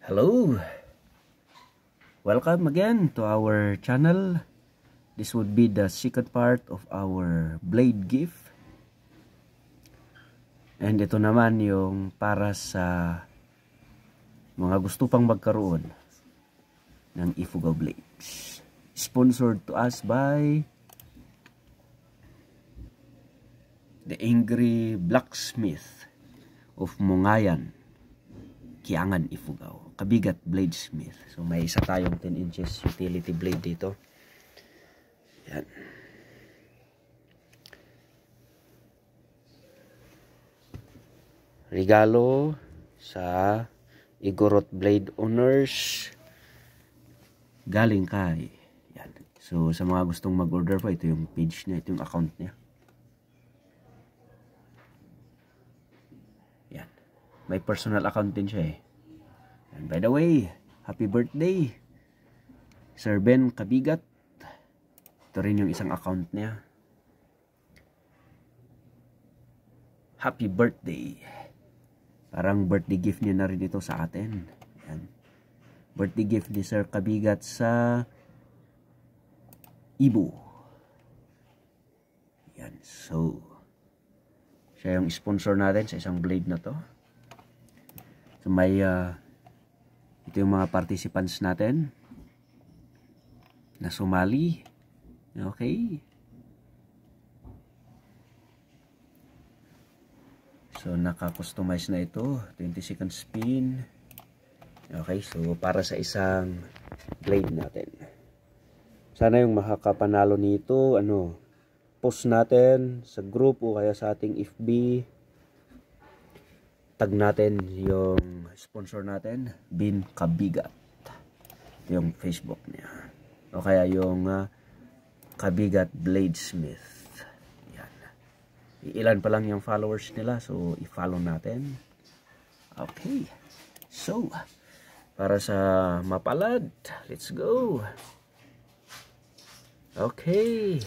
Hello, welcome again to our channel. This would be the second part of our blade gift, and ito naman yung para sa mga gusto pang magkaroon ng Ifugao blades, sponsored to us by the Angry Blacksmith of Mungayan, Kiangan, Ifugao, Kabigat Bladesmith. So may isa tayong 10 inches utility blade dito. Yan. Regalo sa Igorot Blade owners galing kay. Yan. So sa mga gustong mag-order pa, ito yung page niya, ito yung account niya. Yan. May personal account din siya eh. And by the way, happy birthday Sir Ben Kabigat. Ito rin yung isang account niya. Happy birthday. Parang birthday gift niya na rin ito sa atin. Yan. Birthday gift ni Sir Kabigat sa Ibu. Yan. So siya yung sponsor natin sa isang blade na to. So may ito yung mga participants natin na sumali. Okay. So naka-customize na ito. 20-second spin. Okay. So para sa isang blade natin. Sana yung makakapanalo nito, post natin sa group o kaya sa ating FB. Tag natin yung sponsor natin, Ben Kabigat. Ito yung Facebook niya. O kaya yung Kabigat Bladesmith. Yan. Ilan pa lang yung followers nila, so i-follow natin. Okay. So, para sa mapalad, let's go. Okay.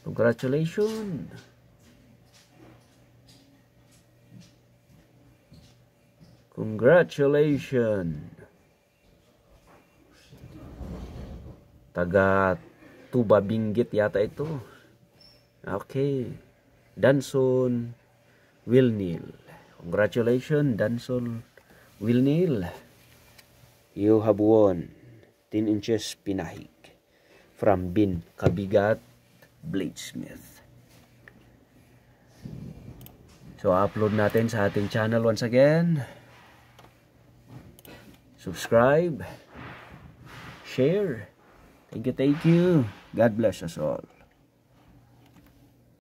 Congratulations. Congratulations. Taga Tuba Benguet yata ito. Okay. Danson Wilnil. Congratulations, Danson Wilnil. You have won 10 inches pinahig from Ben Kabigat Bladesmith. So upload natin sa ating channel once again. Subscribe, share. Thank you. God bless us all.